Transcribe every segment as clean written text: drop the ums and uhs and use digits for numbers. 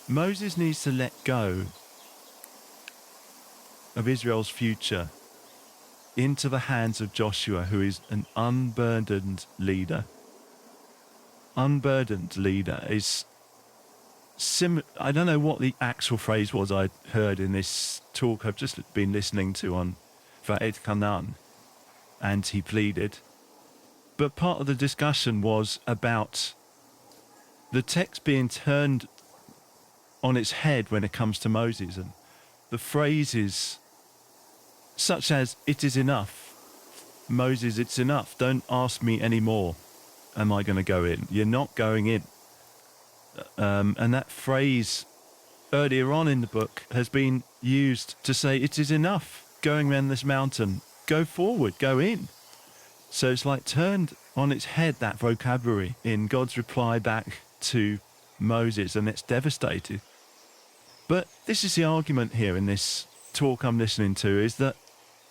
Moses needs to let go of Israel's future into the hands of Joshua, who is an unburdened leader. Unburdened leader is I don't know what the actual phrase was I heard in this talk I've just been listening to on Va'et Kanan, and he pleaded. But part of the discussion was about the text being turned on its head when it comes to Moses, and the phrases such as, "It is enough, Moses, it's enough, don't ask me anymore, am I going to go in? You're not going in." And that phrase earlier on in the book has been used to say, it is enough going around this mountain, go forward, go in. So it's like turned on its head, that vocabulary, in God's reply back to Moses, and it's devastated. But this is the argument here in this talk I'm listening to, is that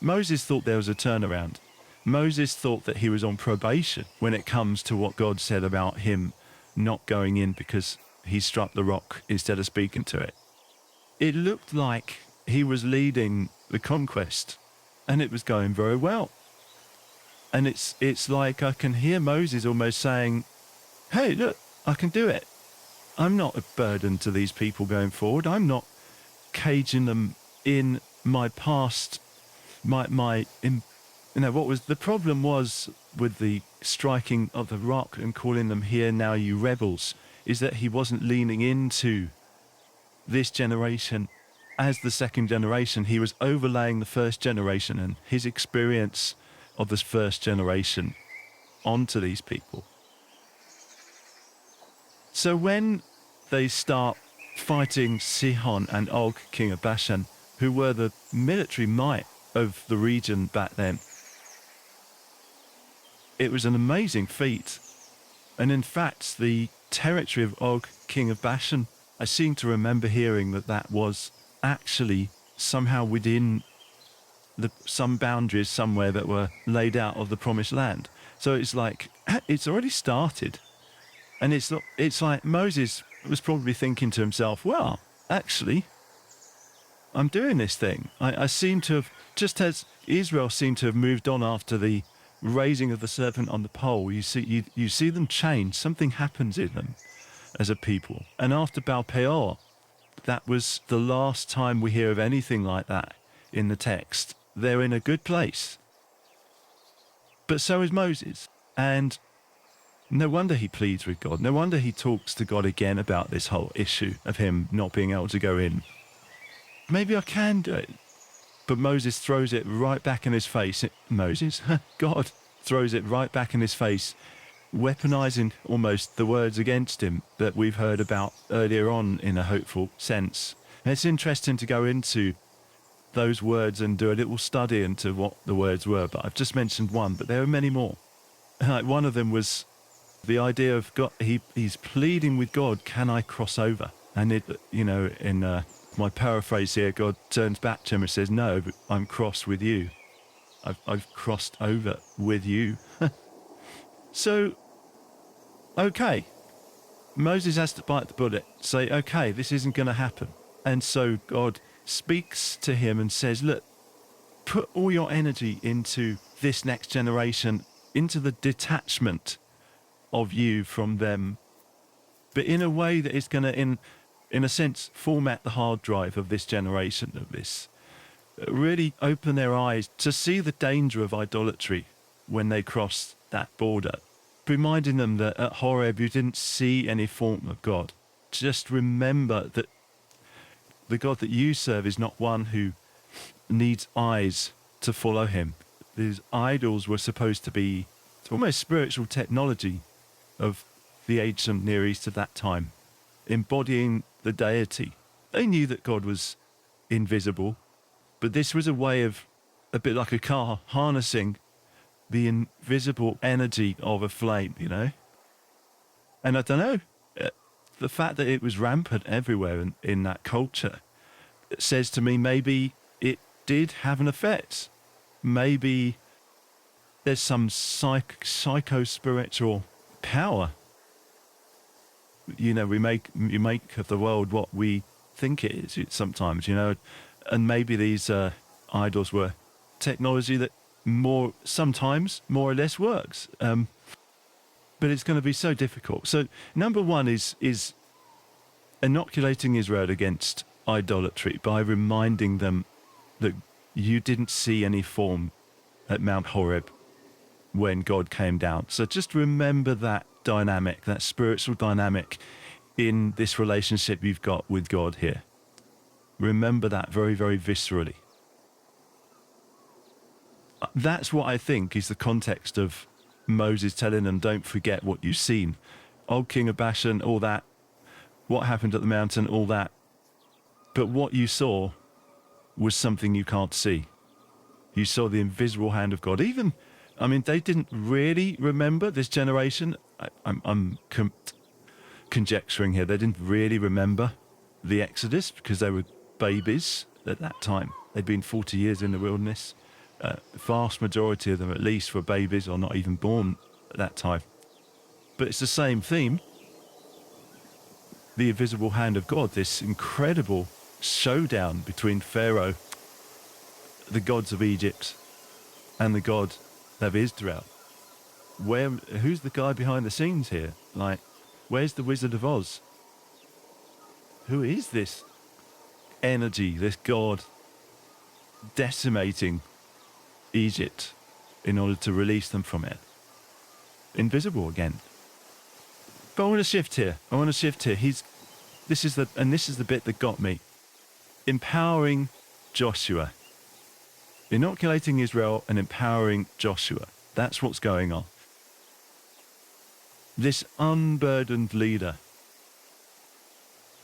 Moses thought there was a turnaround. Moses thought that he was on probation when it comes to what God said about him not going in because he struck the rock instead of speaking to it. It looked like he was leading the conquest, and it was going very well. And it's like I can hear Moses almost saying, "Hey, look, I can do it. I'm not a burden to these people going forward. I'm not caging them in my past, what was the problem was with the striking of the rock and calling them, 'Here now, you rebels,' is that he wasn't leaning into this generation as the second generation. He was overlaying the first generation and his experience of this first generation onto these people. So when they start fighting Sihon and Og, king of Bashan, who were the military might of the region back then, it was an amazing feat. And in fact, the territory of Og, king of Bashan, I seem to remember hearing that was actually somehow within some boundaries somewhere that were laid out of the promised land. So it's like, it's already started. And it's like Moses was probably thinking to himself, well, actually, I'm doing this thing. I seem to have, just as Israel seemed to have moved on after the raising of the serpent on the pole, you see them change. Something happens in them as a people. And after Baal Peor, that was the last time we hear of anything like that in the text. They're in a good place. But so is Moses. And no wonder he pleads with God. No wonder he talks to God again about this whole issue of him not being able to go in. Maybe I can do it. But Moses throws it right back in his face. God throws it right back in his face, weaponizing almost the words against him that we've heard about earlier on in a hopeful sense. And it's interesting to go into those words and do a little study into what the words were. But I've just mentioned one, but there are many more. One of them was the idea of God. He's pleading with God, can I cross over? And in my paraphrase here, God turns back to him and says, no, but I'm cross with you. I've crossed over with you. So, okay, Moses has to bite the bullet, say, okay, this isn't going to happen. And so God speaks to him and says, look, put all your energy into this next generation, into the detachment of you from them, but in a way that is going to, in a sense, format the hard drive of this generation, of this. Really open their eyes to see the danger of idolatry when they cross that border. Reminding them that at Horeb you didn't see any form of God. Just remember that the God that you serve is not one who needs eyes to follow him. These idols were supposed to be almost spiritual technology of the ancient Near East of that time, embodying the deity. They knew that God was invisible, but this was a way of, a bit like a car, harnessing the invisible energy of a flame, And I don't know, the fact that it was rampant everywhere in that culture says to me maybe it did have an effect. Maybe there's some psycho-spiritual power we make of the world what we think it is sometimes, and maybe these idols were technology that sometimes more or less works. But it's going to be so difficult. So number one is inoculating Israel against idolatry by reminding them that you didn't see any form at Mount Horeb when God came down. So just remember that dynamic, that spiritual dynamic in this relationship you've got with God here. Remember that very, very viscerally. That's what I think is the context of Moses telling them, don't forget what you've seen. Old king of Bashan, all that. What happened at the mountain, all that. But what you saw was something you can't see. You saw the invisible hand of God. They didn't really remember, this generation. I'm conjecturing here. They didn't really remember the Exodus because they were babies at that time. They'd been 40 years in the wilderness. The vast majority of them, at least, were babies or not even born at that time. But it's the same theme. The invisible hand of God, this incredible showdown between Pharaoh, the gods of Egypt, and the God of Israel. Who's the guy behind the scenes here? Where's the Wizard of Oz? Who is this energy, this God decimating Egypt in order to release them from it? Invisible again. But I want to shift here. This is the bit that got me. Empowering Joshua. Inoculating Israel and empowering Joshua. That's what's going on. This unburdened leader.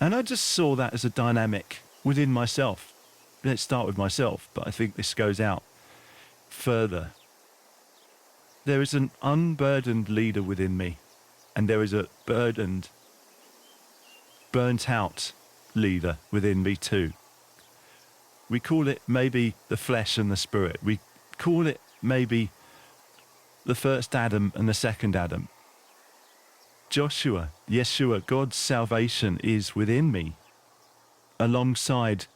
And I just saw that as a dynamic within myself. Let's start with myself, but I think this goes out further. There is an unburdened leader within me, and there is a burnt out leader within me too. We call it maybe the flesh and the spirit. We call it maybe the first Adam and the second Adam. Joshua, Yeshua, God's salvation is within me, alongside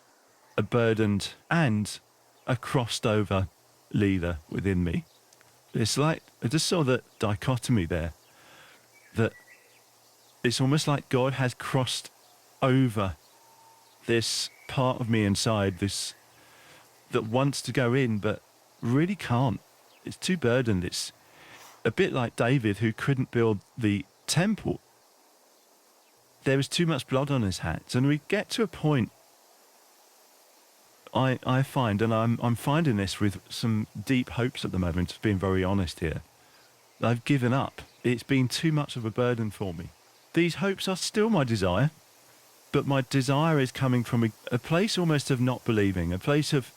a burdened and a crossed over leader within me. It's like, I just saw that dichotomy there, that it's almost like God has crossed over this part of me inside, this that wants to go in but really can't. It's too burdened. It's a bit like David, who couldn't build the temple. There was too much blood on his hands, and we get to a point, I find, and I'm finding this with some deep hopes at the moment, being very honest here. I've given up. It's been too much of a burden for me. These hopes are still my desire, but my desire is coming from a place almost of not believing, a place of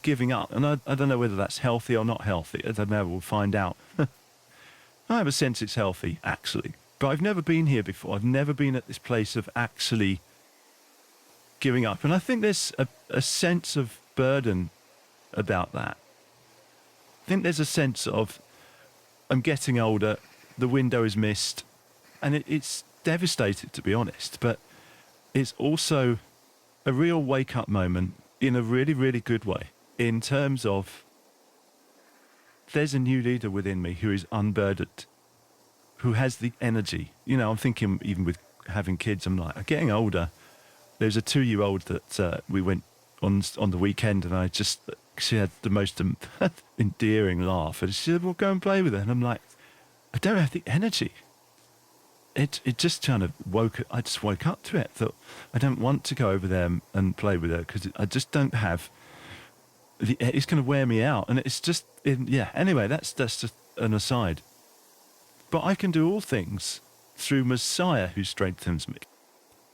giving up. And I don't know whether that's healthy or not healthy. I don't know. We'll find out. I have a sense it's healthy, actually. But I've never been here before. I've never been at this place of actually giving up. And I think there's a sense of burden about that. I think there's a sense of, I'm getting older, the window is missed, and it's devastated, to be honest. But it's also a real wake-up moment in a really, really good way, in terms of there's a new leader within me who is unburdened, who has the energy. I'm thinking, even with having kids, I'm getting older. There's a 2-year-old that we went on the weekend, and she had the most endearing laugh, and she said, well, go and play with her. And I'm like, I don't have the energy. It just kind of I just woke up to it. Thought, I don't want to go over there and play with her, because I just don't have it's going to wear me out. And it's just, anyway, that's just an aside. But I can do all things through Messiah who strengthens me.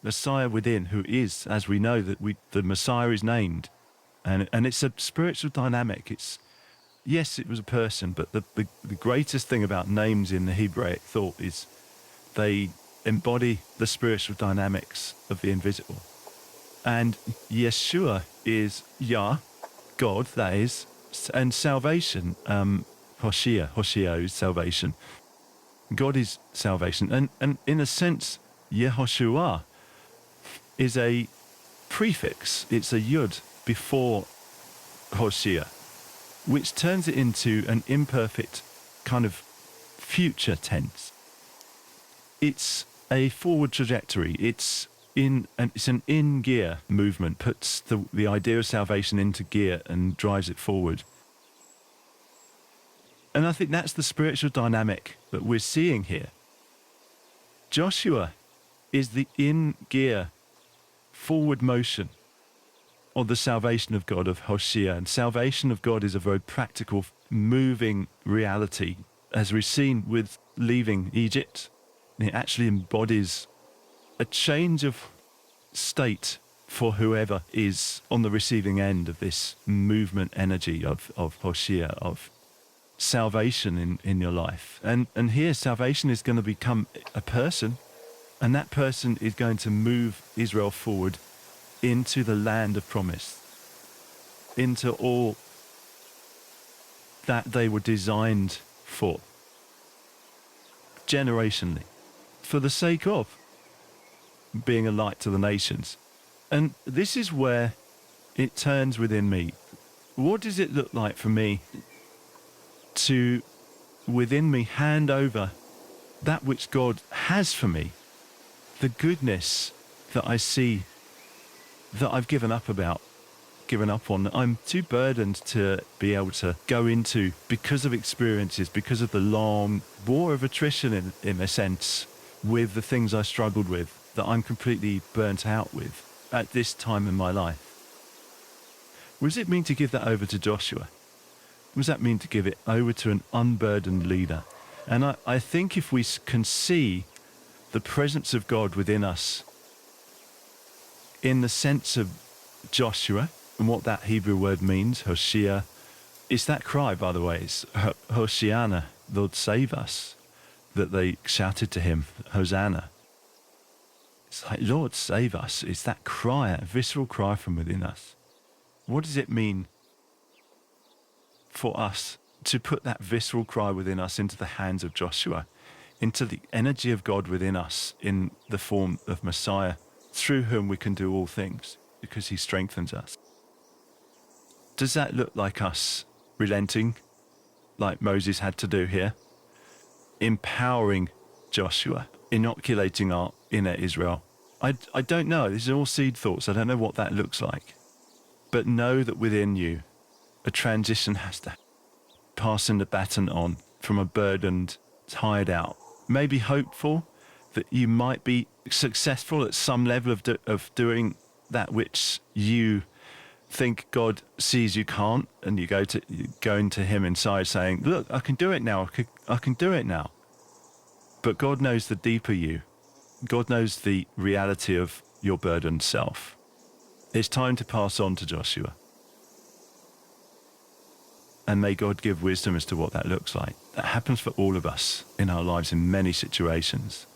Messiah within, who is, as we know, that the Messiah is named. And it's a spiritual dynamic. Yes, it was a person, but the greatest thing about names in the Hebraic thought is they embody the spiritual dynamics of the invisible. And Yeshua is Yah, God, that is, and salvation, Hoshea is salvation. God is salvation. And in a sense, Yehoshua is a prefix. It's a yud before Hoshea, which turns it into an imperfect kind of future tense. It's a forward trajectory. It's an in-gear movement, puts the idea of salvation into gear and drives it forward. And I think that's the spiritual dynamic that we're seeing here. Joshua is the in-gear forward motion of the salvation of God of Hoshea. And salvation of God is a very practical, moving reality, as we've seen with leaving Egypt. It actually embodies a change of state for whoever is on the receiving end of this movement energy of Hoshea, of salvation in your life. And here salvation is going to become a person, and that person is going to move Israel forward into the land of promise, into all that they were designed for, generationally, for the sake of being a light to the nations. And this is where it turns within me. What does it look like for me to, within me, hand over that which God has for me, the goodness that I see that I've given up on, I'm too burdened to be able to go into because of experiences, because of the long war of attrition in a sense, with the things I struggled with, that I'm completely burnt out with at this time in my life. What does it mean to give that over to Joshua? What does that mean to give it over to an unburdened leader? And I think if we can see the presence of God within us in the sense of Joshua and what that Hebrew word means, Hoshea, it's that cry, by the way, it's Hosanna, Lord save us, that they shouted to him, Hosanna. It's like, Lord save us. It's that cry, a visceral cry from within us. What does it mean for us to put that visceral cry within us into the hands of Joshua, into the energy of God within us in the form of Messiah, through whom we can do all things because he strengthens us? Does that look like us relenting, like Moses had to do here? Empowering Joshua, inoculating our inner Israel. I don't know. These are all seed thoughts. I don't know what that looks like. But know that within you, a transition has to passing the baton on from a burdened, tired out, maybe hopeful that you might be successful at some level of doing that which you think God sees you can't, and you go into him inside saying, look, I can do it now. I can do it now. But God knows the deeper you. God knows the reality of your burdened self. It's time to pass on to Joshua. And may God give wisdom as to what that looks like. That happens for all of us in our lives in many situations.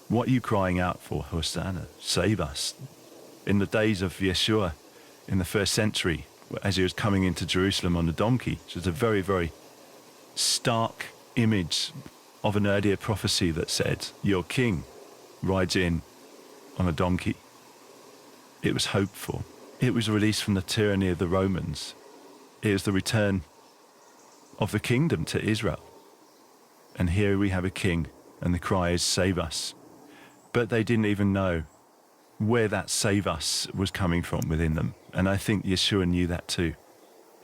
What are you crying out for? Hosanna, save us. In the days of Yeshua, in the first century, as he was coming into Jerusalem on a donkey, which is a very, very stark image of an earlier prophecy that said, your king rides in on a donkey. It was hopeful. It was released from the tyranny of the Romans. It was the return of the kingdom to Israel. And here we have a king, and the cry is, save us. But they didn't even know where that save us was coming from within them. And I think Yeshua knew that too.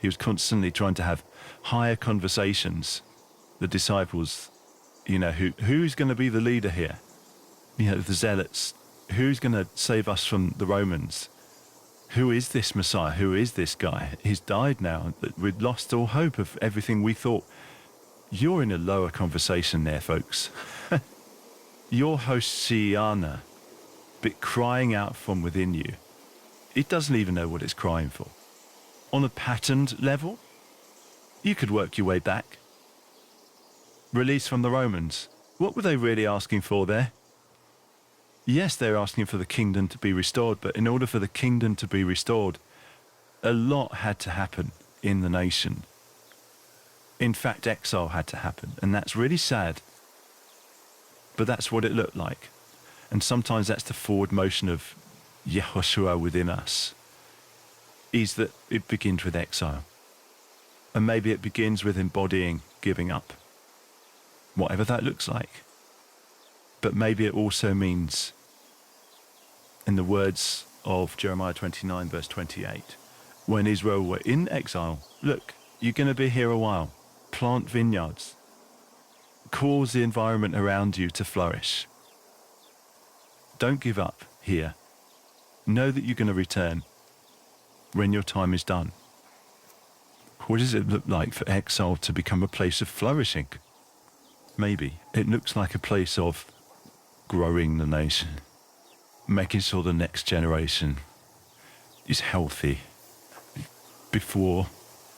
He was constantly trying to have higher conversations. The disciples, who's going to be the leader here? The zealots. Who's going to save us from the Romans? Who is this Messiah? Who is this guy? He's died now. We'd lost all hope of everything we thought. You're in a lower conversation there, folks. You're Hosanna, but crying out from within you. It doesn't even know what it's crying for. On a patterned level, you could work your way back. Release from the Romans. What were they really asking for there? Yes, they're asking for the kingdom to be restored, but in order for the kingdom to be restored, a lot had to happen in the nation. In fact, exile had to happen, and that's really sad. But that's what it looked like. and sometimes that's the forward motion of Yeshua within us, is that it begins with exile. And maybe it begins with embodying giving up, whatever that looks like. But maybe it also means, in the words of Jeremiah 29, verse 28, when Israel were in exile, look, you're going to be here a while. Plant vineyards. Cause the environment around you to flourish. Don't give up here. Know that you're going to return when your time is done. What does it look like for exile to become a place of flourishing? Maybe it looks like a place of growing the nation, making sure the next generation is healthy before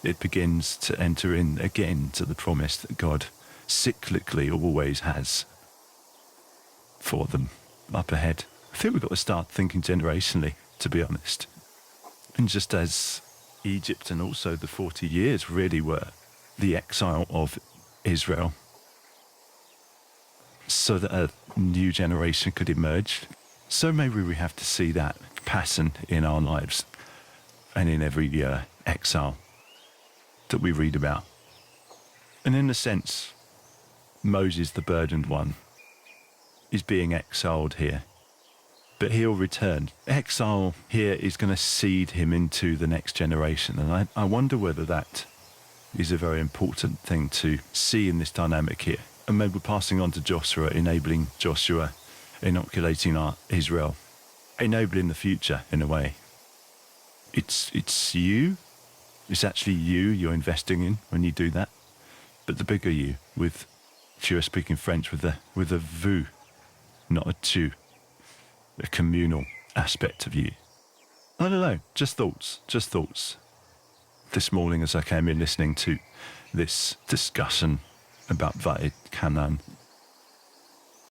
it begins to enter in again to the promise that God cyclically always has for them up ahead. I think we've got to start thinking generationally, to be honest. And just as Egypt and also the 40 years really were the exile of Israel, so that a new generation could emerge, so maybe we have to see that pattern in our lives and in every exile that we read about. And in a sense, Moses, the burdened one, is being exiled here, but he'll return. Exile here is going to seed him into the next generation, and I wonder whether that is a very important thing to see in this dynamic here. And maybe passing on to Joshua, enabling Joshua, inoculating Israel, enabling the future in a way. It's you. It's actually you're investing in when you do that. But the bigger you, with, if you were speaking French, with a vous, not a tu, a communal aspect of you. I don't know, just thoughts this morning as I came in listening to this discussion about Vaed Canaan.